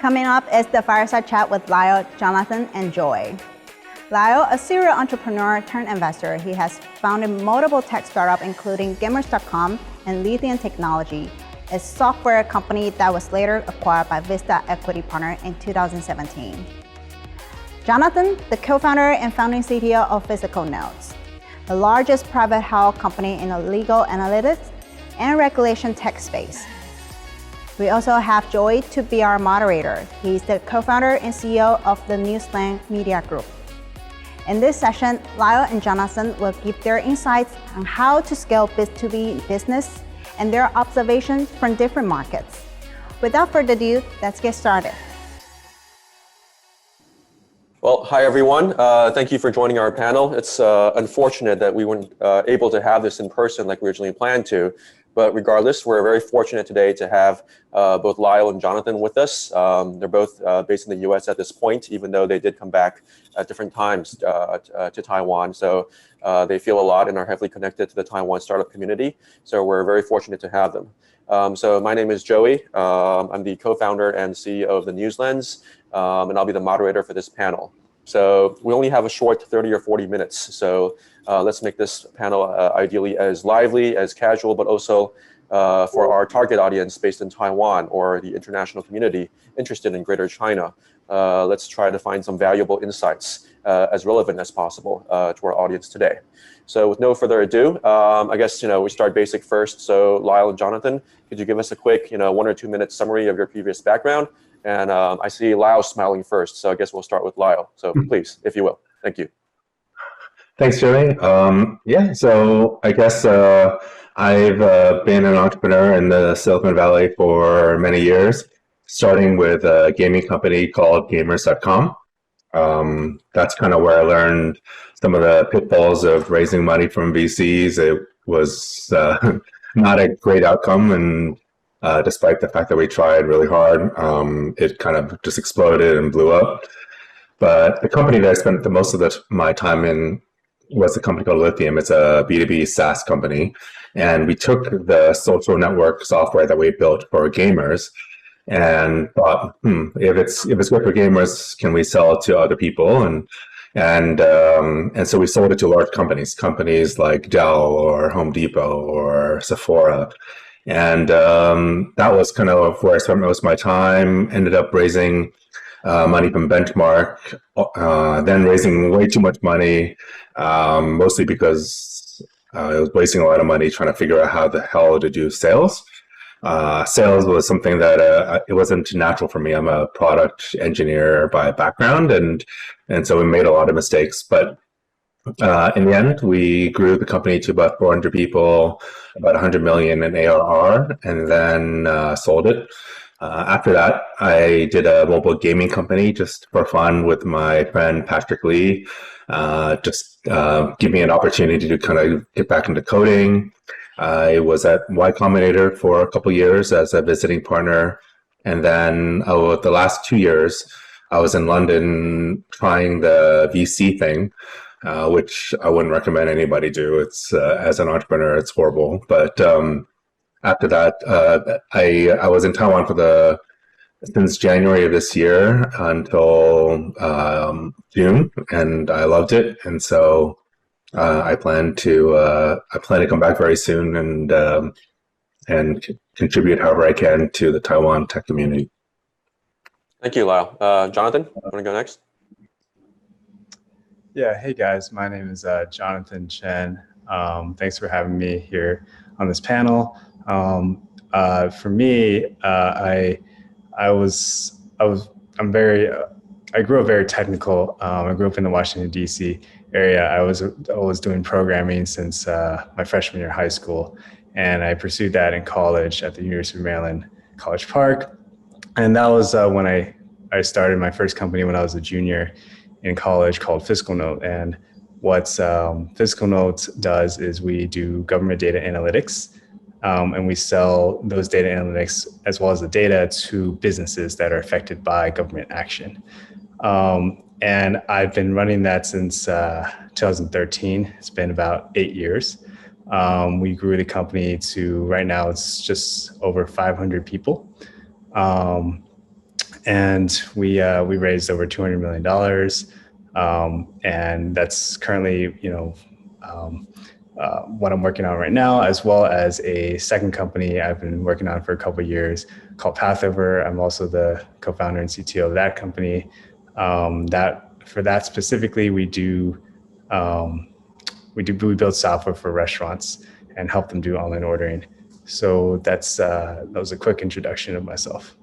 Coming up is the Fireside Chat with Lyle, Jonathan, and Joy. Lyle, a serial entrepreneur turned investor, he has founded multiple tech startups including Gamers.com and Lithium Technology, a software company that was later acquired by Vista Equity Partner in 2017. Jonathan, the co-founder and founding CTO of FiscalNote, the largest private health company in the legal analytics and regulation tech space. We also have Joy to be our moderator. He's the co-founder and CEO of the Newsland Media Group. In this session, Lyle and Jonathan will give their insights on how to scale B2B business and their observations from different markets. Without further ado, let's get started. Well, hi everyone. Thank you for joining our panel. It's unfortunate that we weren't able to have this in person like we originally planned to. But regardless, we're very fortunate today to have both Lyle and Jonathan with us. They're both based in the US at this point, even though they did come back at different times to Taiwan. So they feel a lot and are heavily connected to the Taiwan startup community. So we're very fortunate to have them. So my name is Joey. I'm the co-founder and CEO of the Newslands, and I'll be the moderator for this panel. So we only have a short 30 or 40 minutes. So let's make this panel ideally as lively, as casual, but also for our target audience based in Taiwan or the international community interested in Greater China. Let's try to find some valuable insights as relevant as possible to our audience today. So with no further ado, I guess we start basic first. So Lyle and Jonathan, could you give us a quick 1 or 2 minute summary of your previous background? And I see Lyle smiling first, so I guess we'll start with Lyle. So please, if you will. Thank you. Thanks, Joey. Yeah, so I guess I've been an entrepreneur in the Silicon Valley for many years, starting with a gaming company called Gamers.com. That's kind of where I learned some of the pitfalls of raising money from VCs. It was not a great outcome, and despite the fact that we tried really hard, it kind of just exploded and blew up. But the company that I spent the most of my time in was a company called Lithium. It's a B2B SaaS company. And we took the social network software that we built for gamers and thought, if it's good for gamers, can we sell it to other people? And so we sold it to large companies like Dell or Home Depot or Sephora. And that was kind of where I spent most of my time. Ended up raising money from Benchmark, then raising way too much money, mostly because I was wasting a lot of money trying to figure out how the hell to do sales. Sales was something that it wasn't natural for me. I'm a product engineer by background, and so we made a lot of mistakes. But in the end, we grew the company to about 400 people, about 100 million in ARR, and then sold it. After that, I did a mobile gaming company just for fun with my friend Patrick Lee. Just give me an opportunity to kind of get back into coding. I was at Y Combinator for a couple of years as a visiting partner. And then the last 2 years, I was in London trying the VC thing, which I wouldn't recommend anybody do. It's as an entrepreneur, it's horrible. But after that, I was in Taiwan since January of this year until June, and I loved it. And so I plan to come back very soon and contribute however I can to the Taiwan tech community. Thank you, Lyle. Jonathan, want to go next? Yeah, hey guys, my name is Jonathan Chen. Thanks for having me here on this panel. For me, I grew up very technical. I grew up in the Washington, D.C. area. I was doing programming since my freshman year of high school, and I pursued that in college at the University of Maryland, College Park. And that was when I started my first company when I was a junior in college called FiscalNote. And what FiscalNote does is we do government data analytics, and we sell those data analytics as well as the data to businesses that are affected by government action. And I've been running that since 2013. It's been about 8 years. We grew the company to right now it's just over 500 people. and we raised over $200 million, and that's currently what I'm working on right now, as well as a second company I've been working on for a couple of years called Pathover. I'm also the co-founder and CTO of that company. For that specifically, we build software for restaurants and help them do online ordering. So that was a quick introduction of myself.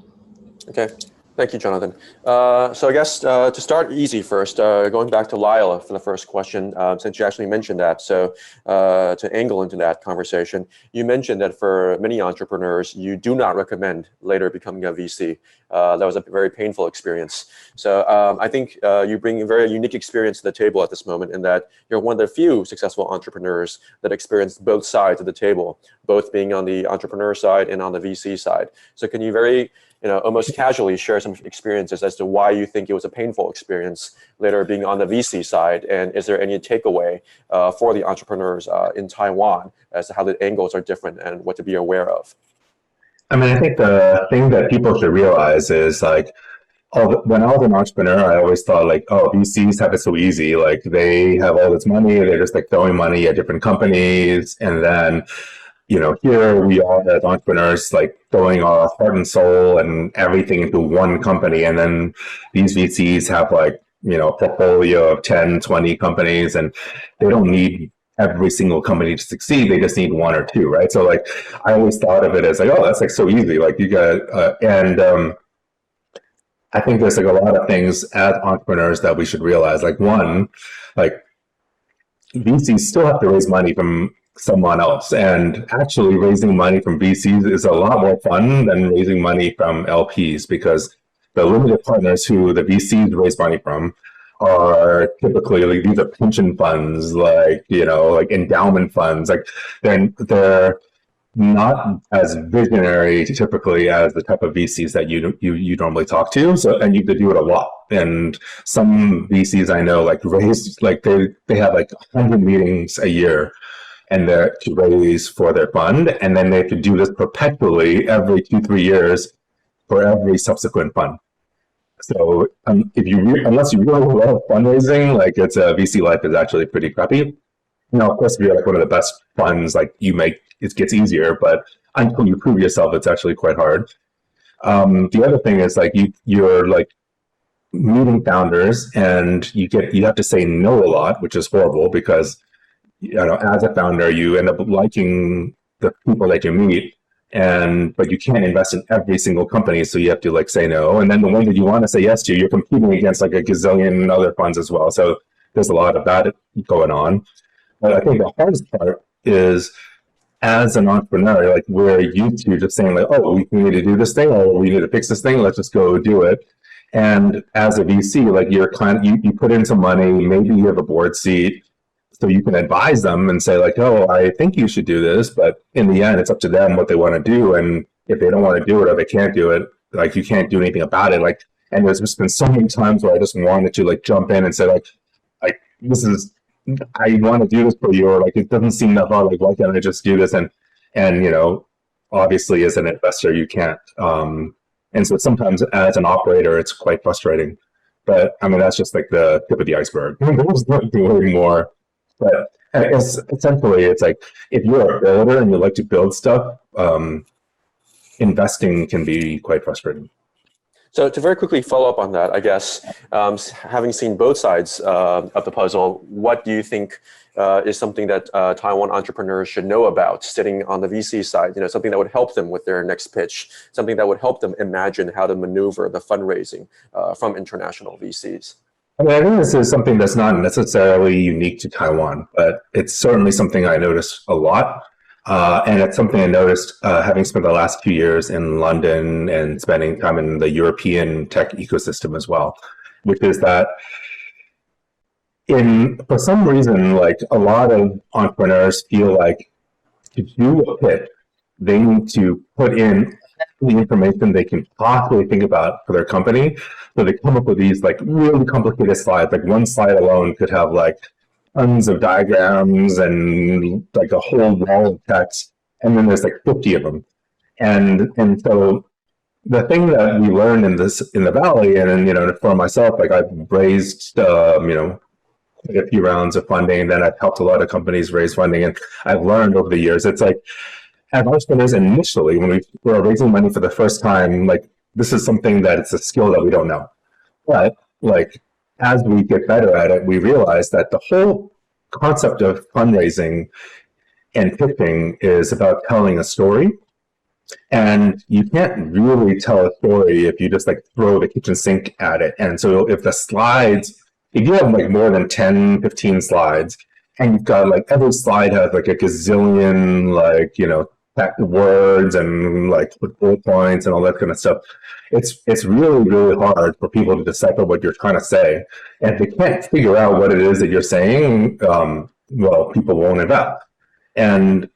Okay. Thank you, Jonathan. So I guess to start easy first, going back to Lyle for the first question, since you actually mentioned that. So to angle into that conversation, you mentioned that for many entrepreneurs, you do not recommend later becoming a VC. That was a very painful experience. So I think you bring a very unique experience to the table at this moment in that you're one of the few successful entrepreneurs that experienced both sides of the table, both being on the entrepreneur side and on the VC side. So can you very almost casually share some experiences as to why you think it was a painful experience later being on the VC side? And is there any takeaway for the entrepreneurs in Taiwan as to how the angles are different and what to be aware of? I mean, I think the thing that people should realize is like, when I was an entrepreneur, I always thought like, oh, VCs have it so easy. Like they have all this money, they're just like throwing money at different companies. And then here we are as entrepreneurs, like throwing our heart and soul and everything into one company. And then these VCs have like, a portfolio of 10, 20 companies, and they don't need every single company to succeed. They just need one or two, right? So like, I always thought of it as like, oh, that's like so easy. Like you got, I think there's like a lot of things as entrepreneurs that we should realize. Like one, like VCs still have to raise money from someone else, and actually raising money from VCs is a lot more fun than raising money from LPs, because the limited partners who the VCs raise money from are typically like, these are pension funds, like like endowment funds, like they're not as visionary typically as the type of VCs that you normally talk to. So, and you have to do it a lot. And some VCs I know like raise, like they have like 100 meetings a year and they're to raise for their fund. And then they have to do this perpetually every 2-3 years for every subsequent fund. So unless you really love fundraising, like it's a VC life is actually pretty crappy. Of course, if you're like one of the best funds, like it gets easier, but until you prove yourself, it's actually quite hard. The other thing is like you're like meeting founders, and you have to say no a lot, which is horrible because as a founder, you end up liking the people that you meet, but you can't invest in every single company, so you have to like say no. And then the one that you want to say yes to, you're competing against like a gazillion other funds as well. So there's a lot of that going on. But I think the hardest part is, as an entrepreneur, like we're used to just saying like, oh, we need to do this thing, or we need to fix this thing, let's just go do it. And as a VC, like you put in some money, maybe you have a board seat, so you can advise them and say like, oh, I think you should do this, but in the end, it's up to them what they want to do. And if they don't want to do it or they can't do it, like you can't do anything about it. Like, and there's just been so many times where I just wanted to like jump in and say like I want to do this for you, or like it doesn't seem that hard. Like, why can't I just do this? And obviously, as an investor, you can't. And so sometimes, as an operator, it's quite frustrating. But I mean, that's just like the tip of the iceberg. There's doing more. But essentially, it's like if you're a builder and you like to build stuff, investing can be quite frustrating. So to very quickly follow up on that, I guess, having seen both sides of the puzzle, what do you think is something that Taiwan entrepreneurs should know about sitting on the VC side? Something that would help them with their next pitch, something that would help them imagine how to maneuver the fundraising from international VCs. I mean, I think this is something that's not necessarily unique to Taiwan, but it's certainly something I notice a lot. And it's something I noticed having spent the last 2 years in London and spending time in the European tech ecosystem as well, which is that for some reason, like a lot of entrepreneurs feel like to do a pitch, they need to put in the information they can possibly think about for their company. So they come up with these like really complicated slides. Like one slide alone could have like tons of diagrams and like a whole wall of text, and then there's like 50 of them. And so the thing that we learned in the Valley, and for myself, like I've raised a few rounds of funding, and then I've helped a lot of companies raise funding, and I've learned over the years, it's like at entrepreneurs initially, when we were raising money for the first time, like this is something that it's a skill that we don't know. But like as we get better at it, we realize that the whole concept of fundraising and pitching is about telling a story. And you can't really tell a story if you just like throw the kitchen sink at it. And so if you have like more than 10, 15 slides, and you've got like every slide has like a gazillion words and like bullet points and all that kind of stuff, it's really, really hard for people to decipher what you're trying to say. And if they can't figure out what it is that you're saying, people won't invest. And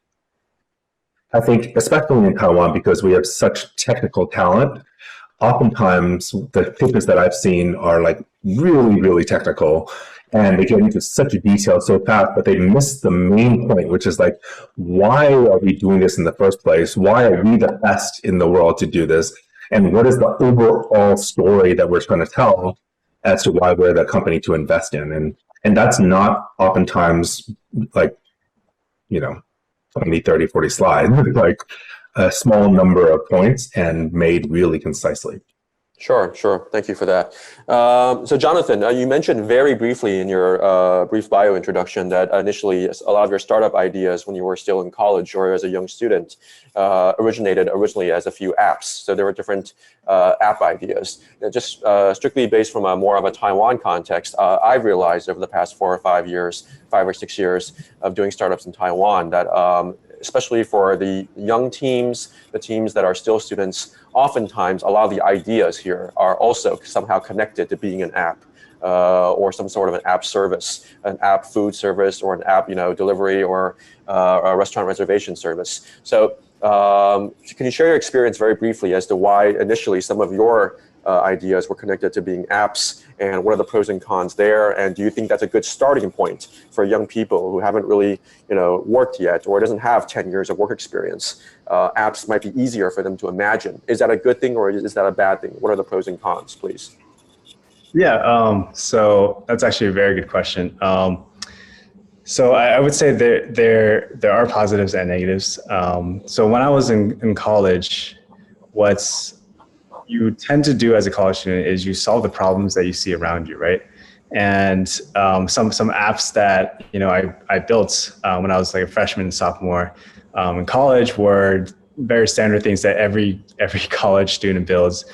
I think, especially in Taiwan, because we have such technical talent, oftentimes the pitches that I've seen are like really, really technical, and they get into such detail so fast, but they miss the main point, which is like, why are we doing this in the first place? Why are we the best in the world to do this? And what is the overall story that we're trying to tell as to why we're the company to invest in? And that's not oftentimes like, 20, 30, 40 slides, like a small number of points and made really concisely. Sure. Thank you for that. So Jonathan, you mentioned very briefly in your brief bio introduction that initially a lot of your startup ideas when you were still in college or as a young student originated originally as a few apps. So there were different app ideas. Just strictly based from more of a Taiwan context, I've realized over the past 5 or 6 years of doing startups in Taiwan that especially for the young teams, the teams that are still students, oftentimes a lot of the ideas here are also somehow connected to being an app or some sort of an app service, an app food service, or an app delivery or a restaurant reservation service. So can you share your experience very briefly as to why initially some of your ideas were connected to being apps, and what are the pros and cons there? And do you think that's a good starting point for young people who haven't really, worked yet or doesn't have 10 years of work experience? Apps might be easier for them to imagine. Is that a good thing or is that a bad thing? What are the pros and cons, please? Yeah, so that's actually a very good question. So I would say there are positives and negatives. So when I was in college, what you tend to do as a college student is you solve the problems that you see around you, right? And some apps that I built when I was like a freshman and sophomore in college were very standard things that every college student builds.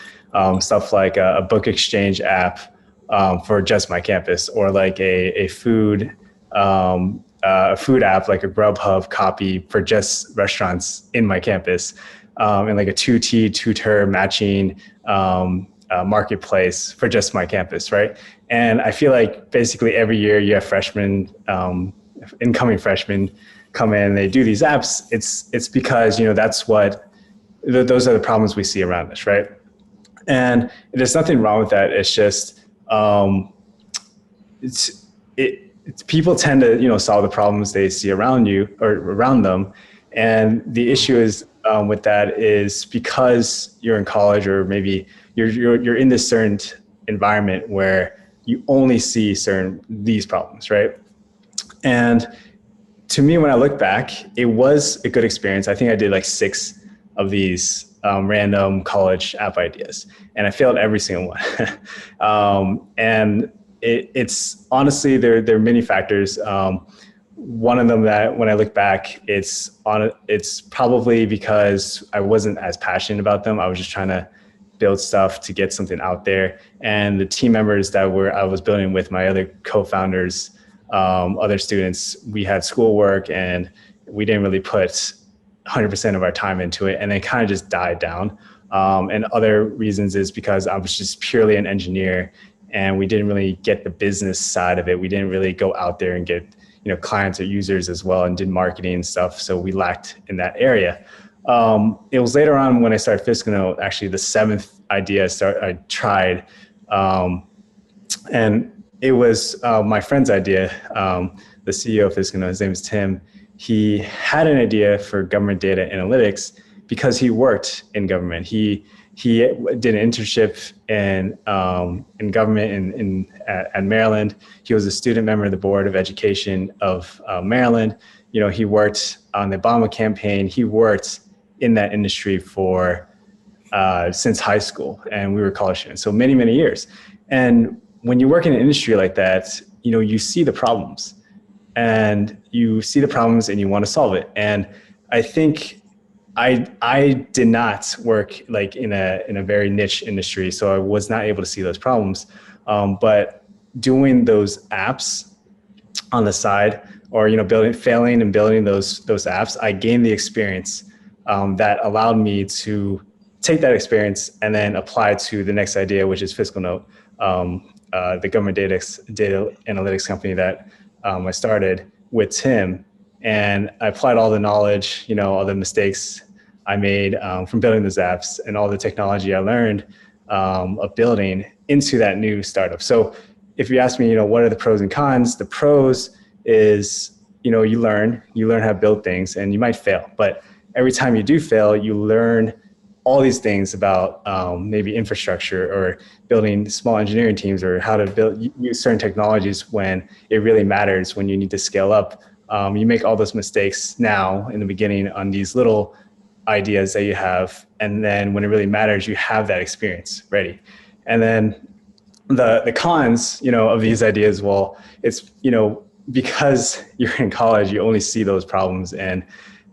Stuff like a book exchange app for just my campus, or like a food app like a Grubhub copy for just restaurants in my campus. And like a tutor matching marketplace for just my campus, right? And I feel like basically every year you have incoming freshmen come in, they do these apps. It's because that's those are the problems we see around us, right? And there's nothing wrong with that. It's just people tend to solve the problems they see around you or around them, and the issue is with that is because you're in college, or maybe you're in this certain environment where you only see these problems, right? And to me, when I look back, it was a good experience. I think I did like 6 of these random college app ideas, and I failed every single one. And it's honestly, there are many factors. One of them that when I look back, it's probably because I wasn't as passionate about them. I was just trying to build stuff to get something out there. And the team members that I was building with, my other co-founders, other students, we had schoolwork and we didn't really put 100% of our time into it. And it kind of just died down. And other reasons is because I was just purely an engineer and we didn't really get the business side of it. We didn't really go out there and get clients or users as well, and did marketing and stuff. So we lacked in that area. It was later on when I started FiscalNote, actually the 7th idea I tried. And it was my friend's idea, the CEO of FiscalNote, his name is Tim. He had an idea for government data analytics because he worked in government. He He did an internship in government at Maryland. He was a student member of the Board of Education of Maryland. He worked on the Obama campaign. He worked in that industry for since high school, and we were college students, so many, many years. And when you work in an industry like that, you see the problems, and you want to solve it. And I think I did not work like in a very niche industry, so I was not able to see those problems. But doing those apps on the side, or failing and building those apps, I gained the experience that allowed me to take that experience and then apply to the next idea, which is FiscalNote, the government data analytics company that I started with Tim. And I applied all the knowledge, all the mistakes I made from building those apps and all the technology I learned of building into that new startup. So if you ask me, what are the pros and cons? The pros is, you learn how to build things, and you might fail. But every time you do fail, you learn all these things about maybe infrastructure or building small engineering teams, or how to use certain technologies when it really matters, when you need to scale up. You make all those mistakes now in the beginning on these little ideas that you have. And then when it really matters, you have that experience ready. And then the cons, of these ideas, well, it's, because you're in college, you only see those problems, and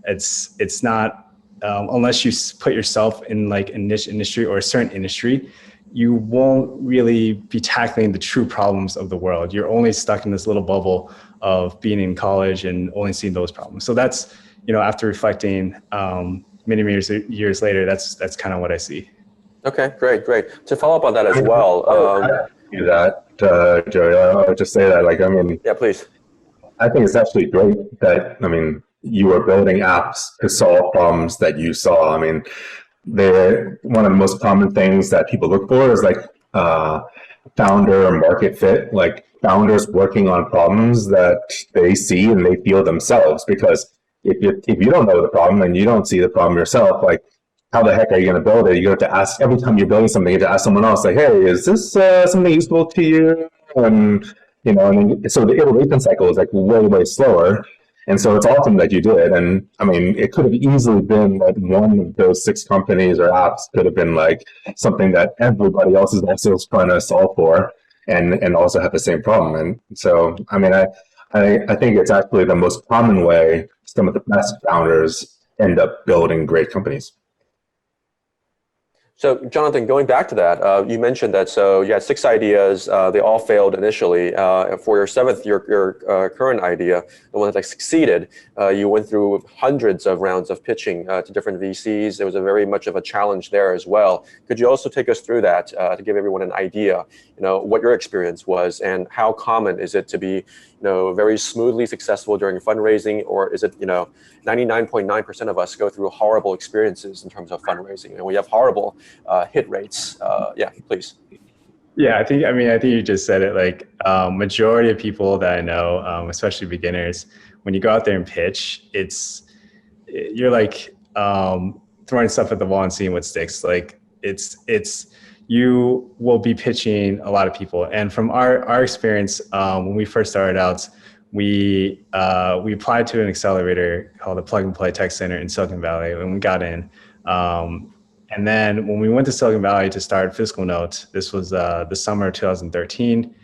it's not, unless you put yourself in like a niche industry or a certain industry, you won't really be tackling the true problems of the world. You're only stuck in this little bubble of being in college and only seeing those problems. So that's, after reflecting many years later, that's kind of what I see. Okay, great. To follow up on that as well. Joey, I would just say that, yeah, please. I think it's actually great that, you were building apps to solve problems that you saw. One of the most common things that people look for is founder market fit, like founders working on problems that they see and they feel themselves. Because if you don't know the problem and you don't see the problem yourself, like, how the heck are you going to build it? You have to ask, every time you're building something, you have to ask someone else, like, hey, is this something useful to you? And, so the iteration cycle is like way, way slower. And so it's awesome that you did. And it could have easily been that one of those 6 companies or apps could have been like something that everybody else is also trying to solve for and also have the same problem. And so, I think it's actually the most common way some of the best founders end up building great companies. So, Jonathan, going back to that, you mentioned that, so you had 6 ideas, they all failed initially. For your 7th, your current idea, the one that succeeded, you went through hundreds of rounds of pitching to different VCs. There was very much of a challenge there as well. Could you also take us through that to give everyone an idea, what your experience was, and how common is it to be, very smoothly successful during fundraising, or is it, 99.9% of us go through horrible experiences in terms of fundraising, and we have horrible hit rates? Yeah, please. Yeah, I think you just said it. Like, majority of people that I know, especially beginners, when you go out there and pitch, you're like throwing stuff at the wall and seeing what sticks. Like, you will be pitching a lot of people. And from our experience, when we first started out, we applied to an accelerator called the Plug and Play Tech Center in Silicon Valley when we got in. And then when we went to Silicon Valley to start FiscalNote, this was the summer of 2013.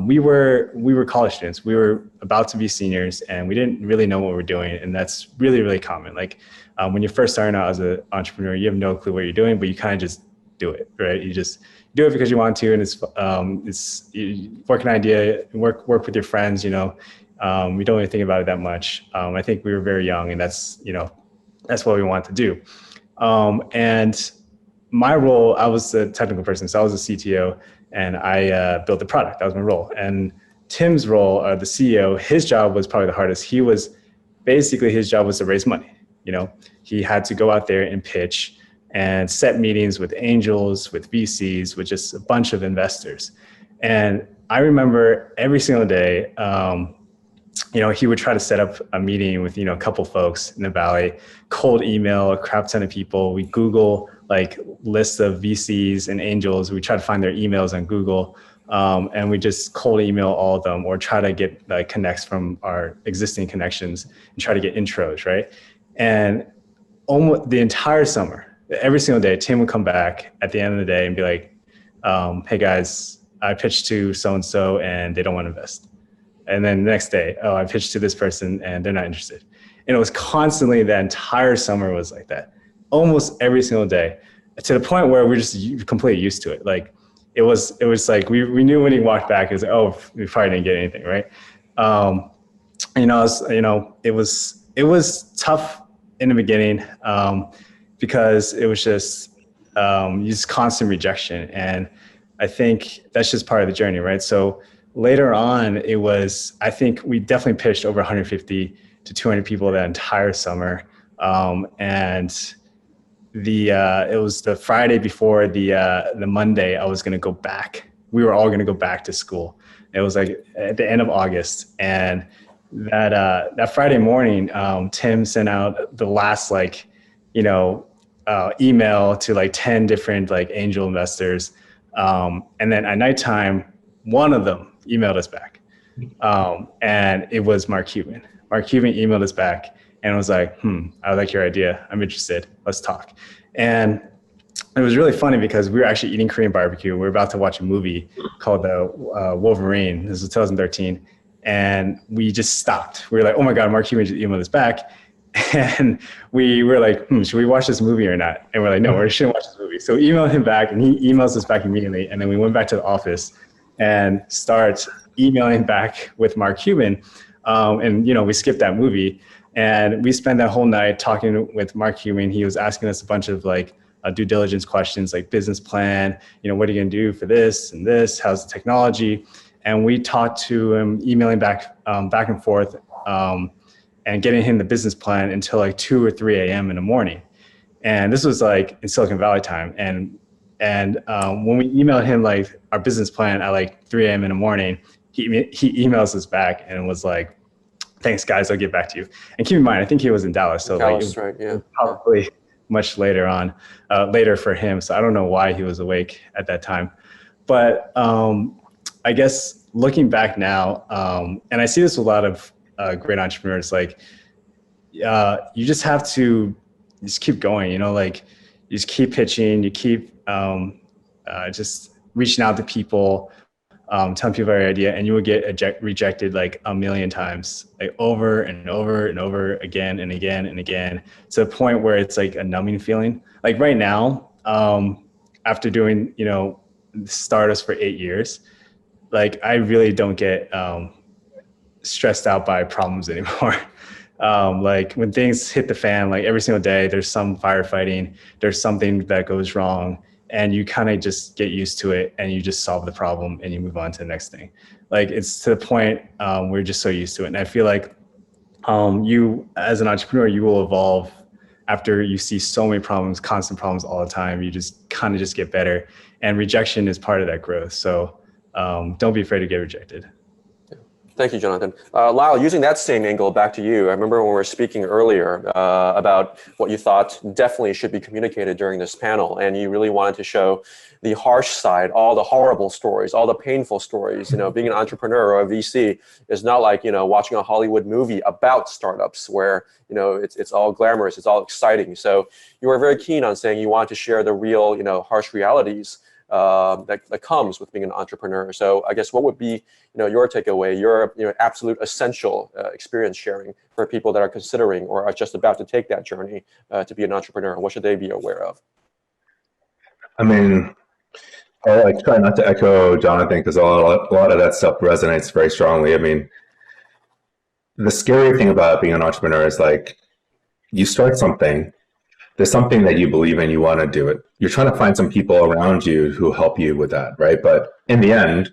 We were college students. We were about to be seniors, and we didn't really know what we were doing. And that's really, really common. Like, when you're first starting out as an entrepreneur, you have no clue what you're doing, but you kind of just do it, right? You just do it because you want to, and it's you work an idea, work with your friends. We don't really think about it that much. I think we were very young, and that's what we want to do. And my role, I was the technical person, so I was a CTO, and I built the product. That was my role. And Tim's role, the CEO, his job was probably the hardest. His job was to raise money. He had to go out there and pitch and set meetings with angels, with VCs, with just a bunch of investors. And I remember every single day, he would try to set up a meeting with, a couple folks in the Valley, cold email, a crap ton of people. We Google like lists of VCs and angels. We try to find their emails on Google, and we just cold email all of them or try to get like connects from our existing connections and try to get intros, right? And almost the entire summer, every single day, Tim would come back at the end of the day and be like, hey guys, I pitched to so-and-so and they don't want to invest. And then the next day, oh, I pitched to this person and they're not interested. And it was constantly, the entire summer was like that, almost every single day, to the point where we're just completely used to it. Like it was like, we knew when he walked back, it was like, oh, we probably didn't get anything, right? It was tough in the beginning because it was just constant rejection. And I think that's just part of the journey, right? So later on, I think we definitely pitched over 150 to 200 people that entire summer. And it was the Friday before the Monday I was going to go back. We were all going to go back to school. It was like at the end of August. And that Friday morning, Tim sent out the last email to like 10 different like angel investors. And then at nighttime, one of them emailed us back. And it was Mark Cuban. Mark Cuban emailed us back and was like, I like your idea. I'm interested. Let's talk. And it was really funny because we were actually eating Korean barbecue. We were about to watch a movie called Wolverine. This was 2013. And we just stopped. We were like, oh my God, Mark Cuban just emailed us back. And we were like, should we watch this movie or not? And we're like, no, we shouldn't watch this movie. So we emailed him back and he emails us back immediately. And then we went back to the office and start emailing back with Mark Cuban. And, we skipped that movie and we spent that whole night talking with Mark Cuban. He was asking us a bunch of like due diligence questions, like business plan, what are you going to do for this and this? How's the technology? And we talked to him, emailing back and forth, and getting him the business plan until like 2 or 3 a.m. in the morning. And this was like in Silicon Valley time. And when we emailed him like our business plan at like 3 a.m. in the morning, he emails us back and was like, thanks guys, I'll get back to you. And keep in mind, I think he was in Dallas. So Dallas, right, yeah. Probably much later for him. So I don't know why he was awake at that time. But I guess looking back now, and I see this with a lot of great entrepreneurs, like you just have to just keep going, you just keep pitching, you keep just reaching out to people, telling people your idea, and you will get rejected like a million times, like over and over and over again and again and again, to the point where it's like a numbing feeling. Like right now, after doing, startups for 8 years, like I really don't get stressed out by problems anymore. Like when things hit the fan, like every single day, there's some firefighting, there's something that goes wrong, and you kind of just get used to it and you just solve the problem and you move on to the next thing. Like it's to the point we're just so used to it. And I feel like you as an entrepreneur, you will evolve after you see so many problems, constant problems all the time. You just kind of just get better, and rejection is part of that growth. So don't be afraid to get rejected. Thank you, Jonathan. Lyle, using that same angle, back to you. I remember when we were speaking earlier about what you thought definitely should be communicated during this panel, and you really wanted to show the harsh side, all the horrible stories, all the painful stories. Being an entrepreneur or a VC is not like, watching a Hollywood movie about startups where, it's all glamorous, it's all exciting. So you were very keen on saying you wanted to share the real, harsh realities that comes with being an entrepreneur. So I guess what would be, your takeaway, your absolute essential experience sharing for people that are considering or are just about to take that journey to be an entrepreneur? What should they be aware of? I mean, I try not to echo Jonathan because a lot of that stuff resonates very strongly. I mean, the scary thing about being an entrepreneur is like you start something. There's something that you believe in, you want to do it. You're trying to find some people around you who help you with that, right? But in the end,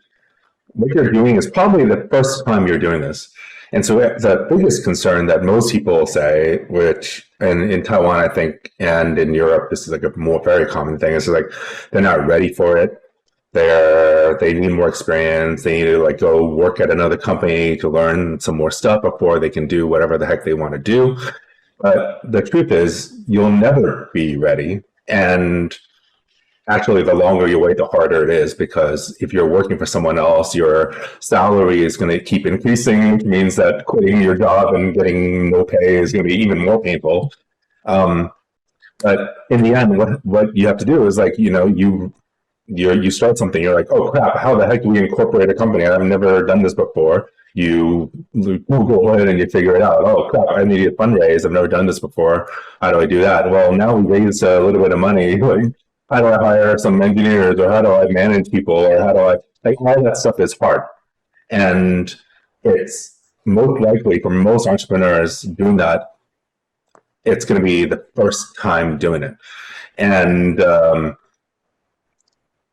what you're doing is probably the first time you're doing this. And so the biggest concern that most people say, which in Taiwan, I think, and in Europe, this is like a very common thing, is like they're not ready for it. They need more experience. They need to like go work at another company to learn some more stuff before they can do whatever the heck they want to do. But the truth is, you'll never be ready. And actually, the longer you wait, the harder it is, because if you're working for someone else, your salary is going to keep increasing, which means that quitting your job and getting no pay is going to be even more painful. But in the end, what you have to do is, like, you start something, you're like, oh crap, how the heck do we incorporate a company? I've never done this before. You Google it and you figure it out. Oh crap, I need a fundraise. I've never done this before. How do I do that? Well, now we raise a little bit of money. Like, how do I hire some engineers, or how do I manage people, or how do I, like, all that stuff is hard. And it's most likely for most entrepreneurs doing that, it's going to be the first time doing it. And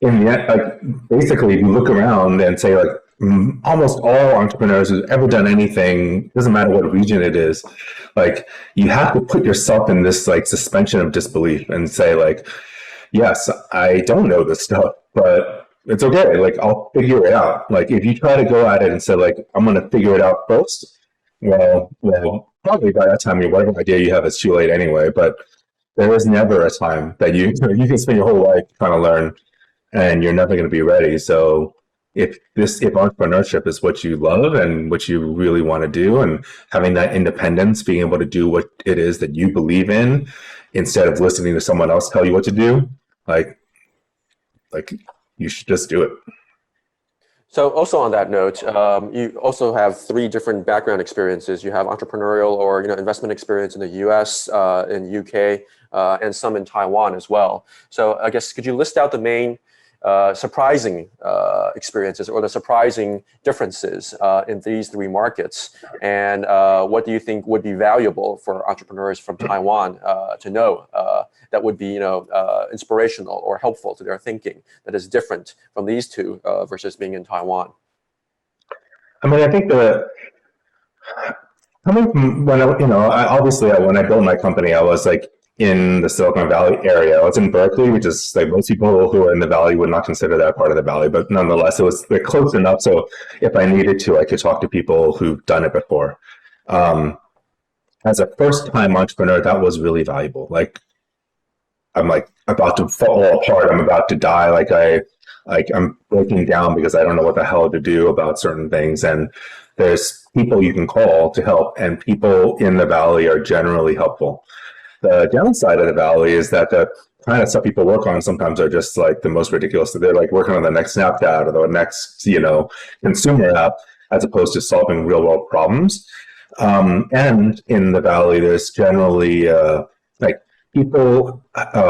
in the end, like, basically, if you look around and say, like, almost all entrepreneurs who've ever done anything, doesn't matter what region it is, like, you have to put yourself in this, like, suspension of disbelief and say, like, yes, I don't know this stuff, but it's okay. Like, I'll figure it out. Like, if you try to go at it and say, like, I'm going to figure it out first, well, probably by that time, whatever idea you have is too late anyway. But there is never a time that you can spend your whole life trying to learn, and you're never going to be ready. So if entrepreneurship is what you love and what you really want to do, and having that independence, being able to do what it is that you believe in, instead of listening to someone else tell you what to do, like you should just do it. So also on that note, you also have 3 different background experiences. You have entrepreneurial or investment experience in the U.S., in UK, and some in Taiwan as well. So I guess, could you list out the main surprising experiences, or the surprising differences in these 3 markets, and what do you think would be valuable for entrepreneurs from Taiwan to know that would be inspirational or helpful to their thinking, that is different from these 2 versus being in Taiwan? I mean, I think coming from when when I built my company, I was like in the Silicon Valley area. I was in Berkeley, which is, like, most people who are in the Valley would not consider that part of the Valley, but nonetheless, it was, like, close enough. So if I needed to, I could talk to people who've done it before. As a first-time entrepreneur, that was really valuable. Like, I'm like about to fall apart. I'm about to die. I'm breaking down because I don't know what the hell to do about certain things. And there's people you can call to help, and people in the Valley are generally helpful. The downside of the Valley is that the kind of stuff people work on sometimes are just, like, the most ridiculous. They're, like, working on the next Snapchat or the next, consumer app, as opposed to solving real world problems. And in the Valley, there's generally people,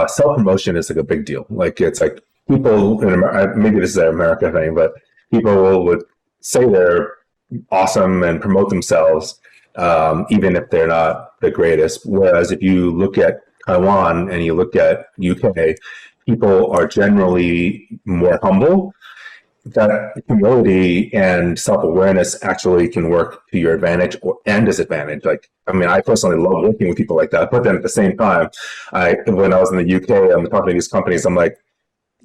self-promotion is, like, a big deal. Like, it's like people in America, maybe this is an America thing, but people would say they're awesome and promote themselves, even if they're not the greatest. Whereas if you look at Taiwan and you look at UK, people are generally more humble. That humility and self-awareness actually can work to your advantage and disadvantage. Like, I mean, I personally love working with people like that, but then at the same time, when I was in the UK, I'm talking to these companies, I'm like,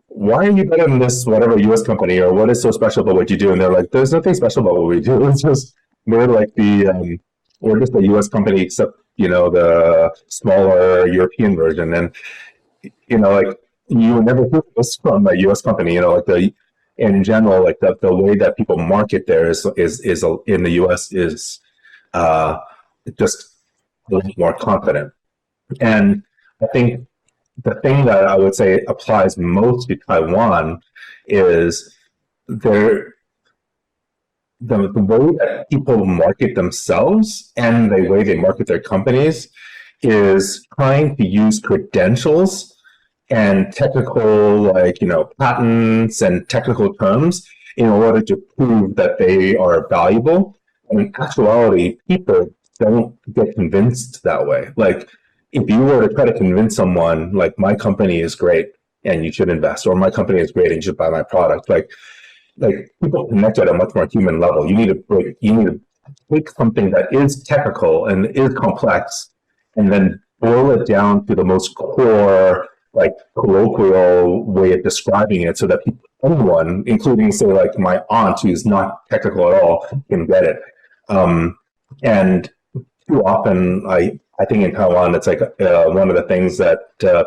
why are you better than this whatever US company, or what is so special about what you do? And they're like, there's nothing special about what we do. It's just, we're like we're just a US company, except, the smaller European version. And, like, you would never hear this from a US company, in general, like the way that people market there is in the US is just a little more confident. And I think the thing that I would say applies most to Taiwan is the way that people market themselves and the way they market their companies is trying to use credentials and technical, patents and technical terms in order to prove that they are valuable. And in actuality, people don't get convinced that way. Like, if you were to try to convince someone, like, my company is great and you should invest, or my company is great and you should buy my product, like people connect at a much more human level. You need to take something that is technical and is complex, and then boil it down to the most core, like, colloquial way of describing it, so that anyone, including, say, like, my aunt, who's not technical at all, can get it. And too often I I think in Taiwan, it's like one of the things that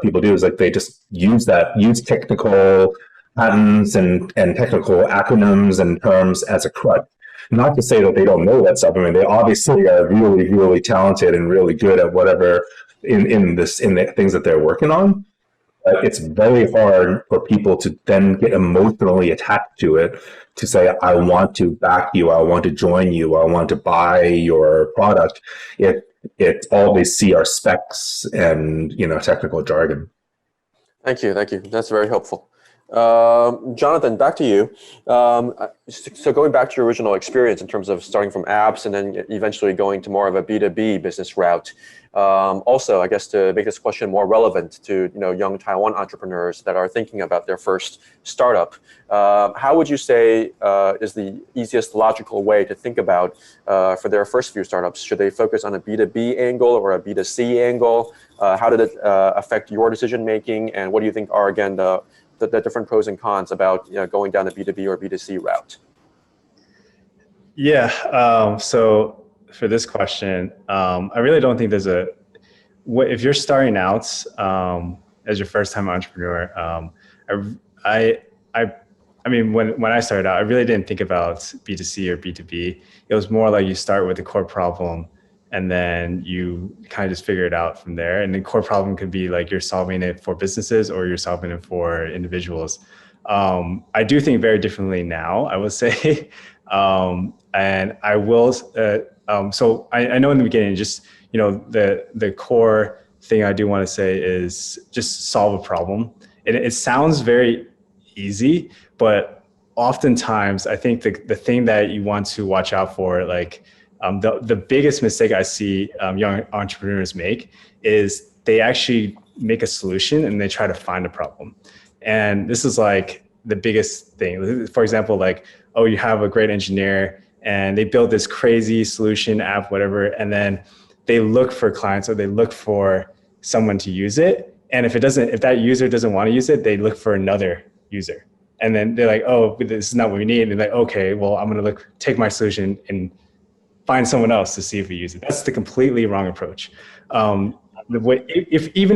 people do is like they just use technical patents and technical acronyms and terms as a crutch. Not to say that they don't know that stuff. I mean, they obviously are really, really talented and really good at whatever in the things that they're working on. But it's very hard for people to then get emotionally attached to it, to say, I want to back you, I want to join you, I want to buy your product. If all they see are specs and technical jargon. Thank you. That's very helpful. Jonathan, back to you. So going back to your original experience in terms of starting from apps and then eventually going to more of a B2B business route. Also, I guess to make this question more relevant to young Taiwan entrepreneurs that are thinking about their first startup, how would you say is the easiest logical way to think about for their first few startups? Should they focus on a B2B angle or a B2C angle? How did it affect your decision making? And what do you think are, again, the different pros and cons about going down the B2B or B2C route? Yeah. So for this question, I really don't think there's if you're starting out as your first time entrepreneur, I mean, when I started out, I really didn't think about B2C or B2B. It was more like you start with the core problem and then you kind of just figure it out from there. And the core problem could be like you're solving it for businesses or you're solving it for individuals. I do think very differently now, I would say. And I will, so I know in the beginning, just, the core thing I do want to say is just solve a problem. It sounds very easy, but oftentimes I think the thing that you want to watch out for, like the biggest mistake I see young entrepreneurs make is they actually make a solution and they try to find a problem. And this is like the biggest thing. For example, like, oh, you have a great engineer and they build this crazy solution app, whatever, and then they look for clients or they look for someone to use it. And if that user doesn't want to use it, they look for another user. And then they're like, oh, this is not what we need. And they're like, okay, well, I'm going to take my solution and find someone else to see if we use it. That's the completely wrong approach. Even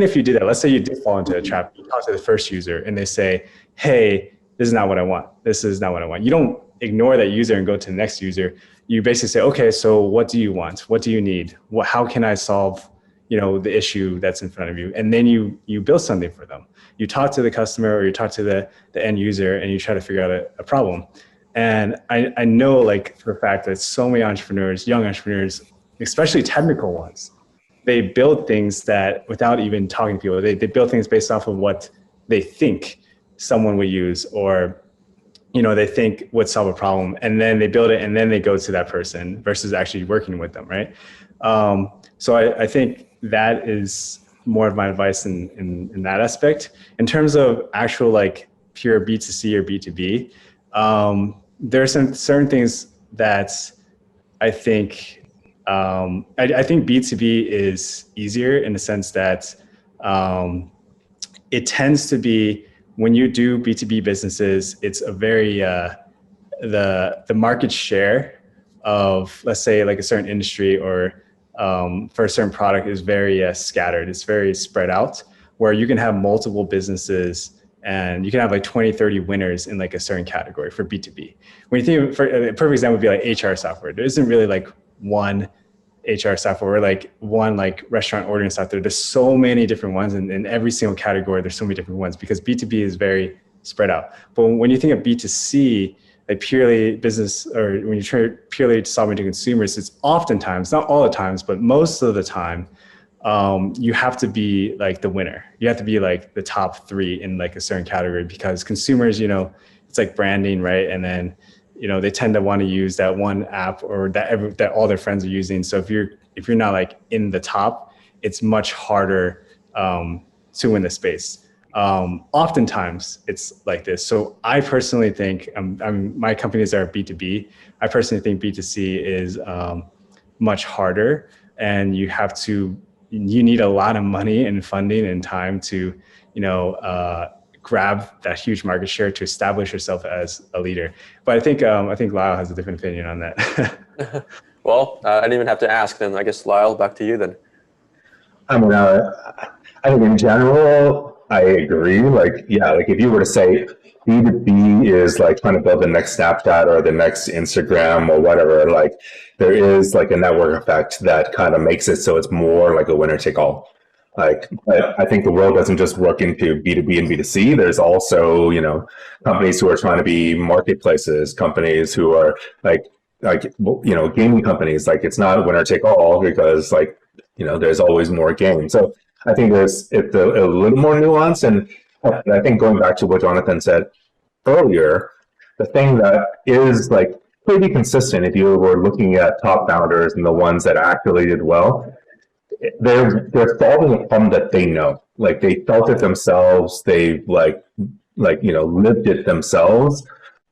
if you did that, let's say you did fall into a trap, you talk to the first user and they say, hey, this is not what I want. This is not what I want. You don't ignore that user and go to the next user. You basically say, okay, so what do you want? What do you need? How can I solve, the issue that's in front of you? And then you build something for them. You talk to the customer or you talk to the end user and you try to figure out a problem. And I know, like, for a fact that so many entrepreneurs, young entrepreneurs, especially technical ones, they build things that without even talking to people, they build things based off of what they think someone would use, or they think would solve a problem, and then they build it and then they go to that person versus actually working with them, right? So I think that is more of my advice in that aspect. In terms of actual, like, pure B2C or B2B, there are some certain things that I think I think B2B is easier in the sense that it tends to be, when you do B2B businesses, it's a very the market share of, let's say, like a certain industry or for a certain product is very scattered. It's very spread out, where you can have multiple businesses and you can have like 20, 30 winners in like a certain category for B2B. When you think, for a perfect example would be like HR software. There isn't really like one HR software or like one like restaurant ordering software. There's so many different ones, and in every single category, there's so many different ones because B2B is very spread out. But when you think of B2C, like purely business, or when you try purely solving to consumers, it's oftentimes, not all the times, but most of the time, you have to be like the winner. You have to be like the top three in like a certain category, because consumers, it's like branding, right? And then, they tend to want to use that one app or that all their friends are using. So if you're not like in the top, it's much harder to win the space. Oftentimes it's like this. So I personally think, my companies are B2B. I personally think B2C is much harder, and you need a lot of money and funding and time to, grab that huge market share to establish yourself as a leader. But I think Lyle has a different opinion on that. Well, I didn't even have to ask then. I guess, Lyle, back to you then. I mean, I think in general, I agree. Like, yeah, like if you were to say B2B is like trying to build the next Snapchat or the next Instagram or whatever, like there is like a network effect that kind of makes it so it's more like a winner take all. Like, but I think the world doesn't just work into B2B and B2C. There's also, companies who are trying to be marketplaces, companies who are gaming companies. Like, it's not winner take all because there's always more games. So I think it's a little more nuanced. And I think going back to what Jonathan said earlier, the thing that is like pretty consistent if you were looking at top founders and the ones that actually did well, they're solving a problem that they know. Like they felt it themselves, they lived it themselves,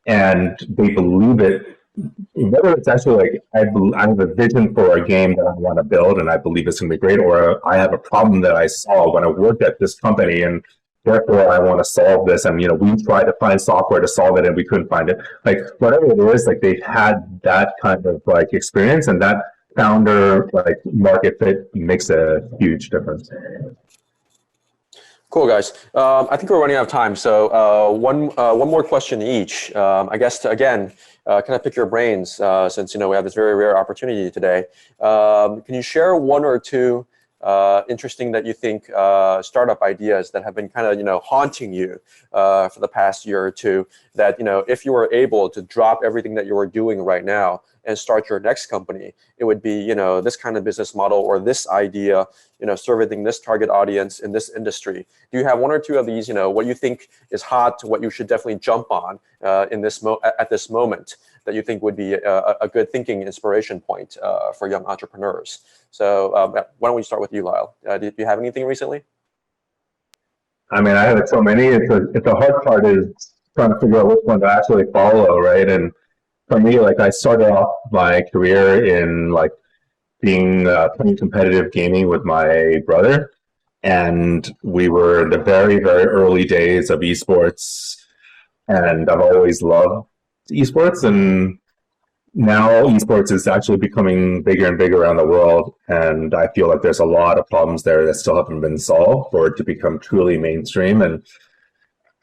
and they believe it. Whether it's actually like I have a vision for a game that I want to build and I believe it's going to be great, or I have a problem that I saw when I worked at this company and therefore I want to solve this, and we tried to find software to solve it and we couldn't find it. Like whatever it is, like they've had that kind of like experience, and that founder like market fit makes a huge difference. Cool, guys. I think we're running out of time, so one more question each. I guess again, can I pick your brains since we have this very rare opportunity today? Can you share one or two interesting that you think startup ideas that have been kind of haunting you for the past year or two? That if you were able to drop everything that you are doing right now and start your next company, it would be this kind of business model or this idea, serving this target audience in this industry. Do you have one or two of these, what you think is hot, what you should definitely jump on at this moment that you think would be a good thinking inspiration point for young entrepreneurs? So why don't we start with you, Lyle? Do you have anything recently? I mean, I have so many. The hard part is trying to figure out which one to actually follow, right? And for me, like I started off my career in like being playing competitive gaming with my brother, and we were in the very, very early days of esports, and I've always loved esports, and now esports is actually becoming bigger and bigger around the world, and I feel like there's a lot of problems there that still haven't been solved for it to become truly mainstream, and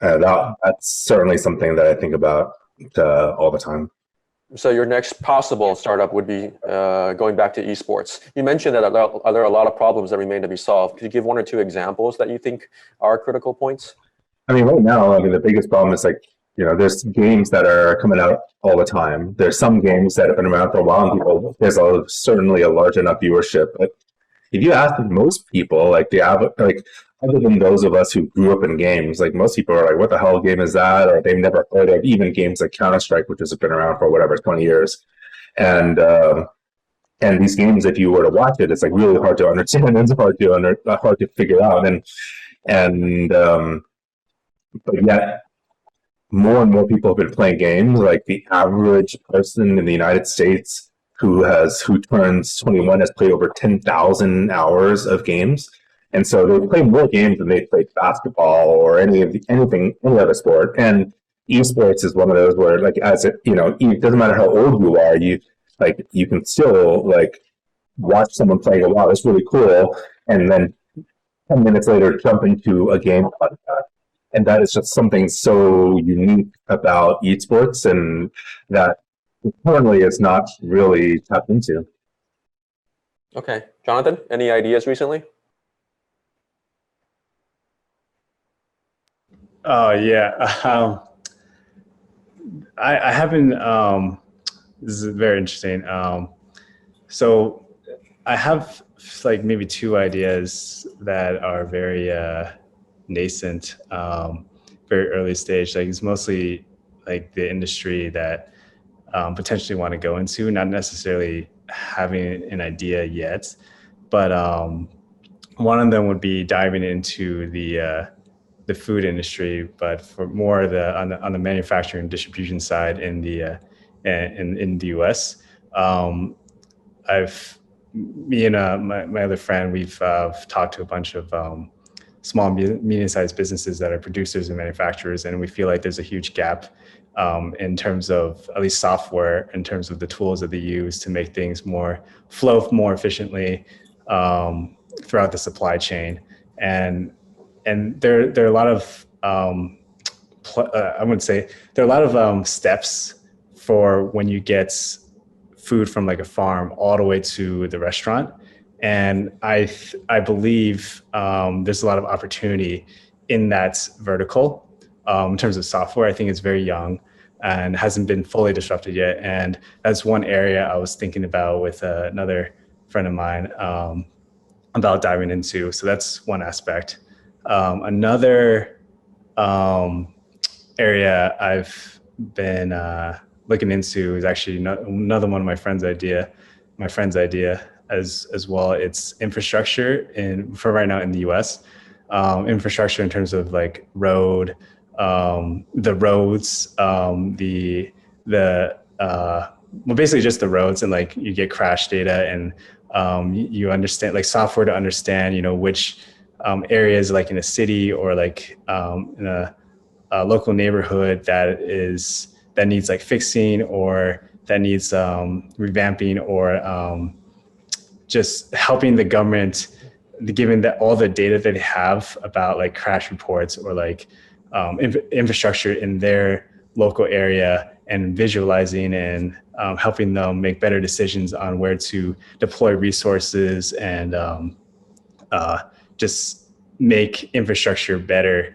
that's certainly something that I think about all the time. So your next possible startup would be going back to esports. You mentioned that there are a lot of problems that remain to be solved. Could you give one or two examples that you think are critical points? I mean, right now, the biggest problem is there's games that are coming out all the time. There's some games that have been around for a while, and there's certainly a large enough viewership. But if you ask most people, other than those of us who grew up in games, like most people are like, what the hell game is that? Or they've never heard of even games like Counter-Strike, which has been around for 20 years. And these games, if you were to watch it, it's like really hard to understand. It's hard to figure out. But yet more and more people have been playing games. Like the average person in the United States who turns 21 has played over 10,000 hours of games. And so they play more games than they play basketball or any other sport. And esports is one of those where, it doesn't matter how old you are, you can still watch someone playing wow, that's really cool, and then 10 minutes later jump into a game like that. And that is just something so unique about esports, and that currently is not really tapped into. Okay, Jonathan, any ideas recently? Oh yeah, I haven't. This is very interesting. So I have maybe two ideas that are very nascent, very early stage. It's mostly the industry that potentially want to go into, not necessarily having an idea yet, but one of them would be diving into the food industry, but for more on the manufacturing and distribution side in the US. Me and my other friend, we've talked to a bunch of small, medium-sized businesses that are producers and manufacturers, and we feel like there's a huge gap in terms of at least software, in terms of the tools that they use to make things flow more efficiently, throughout the supply chain, and there are a lot of I would say there are a lot of steps for when you get food from like a farm all the way to the restaurant. And I believe there's a lot of opportunity in that vertical. In terms of software, I think it's very young and hasn't been fully disrupted yet. And that's one area I was thinking about with another friend of mine about diving into. So that's one aspect. Another area I've been looking into is actually another one of my friend's idea as well. It's infrastructure for right now in the US. Infrastructure in terms of like the roads, well, basically just the roads, and like you get crash data, and you understand like software to understand, which areas like in a city or like in a local neighborhood that needs like fixing, or that needs revamping, or just helping the government, given that all the data that they have about like crash reports or like infrastructure in their local area, and visualizing and helping them make better decisions on where to deploy resources and just make infrastructure better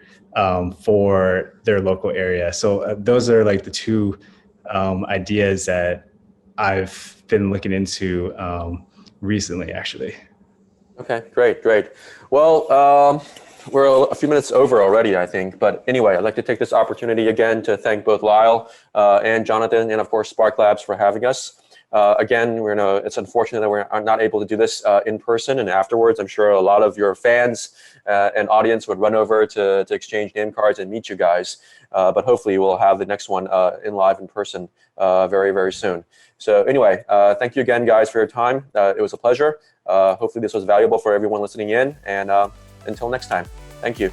for their local area. So those are like the two ideas that I've been looking into recently, actually. Okay, great. Well, we're a few minutes over already, I think. But anyway, I'd like to take this opportunity again to thank both Lyle and Jonathan, and of course SparkLabs, for having us. Again, it's unfortunate that we're not able to do this in person, and afterwards, I'm sure a lot of your fans and audience would run over to exchange name cards and meet you guys. But hopefully we'll have the next one in person very, very soon. So anyway, thank you again, guys, for your time. It was a pleasure. Hopefully this was valuable for everyone listening in, and until next time, thank you.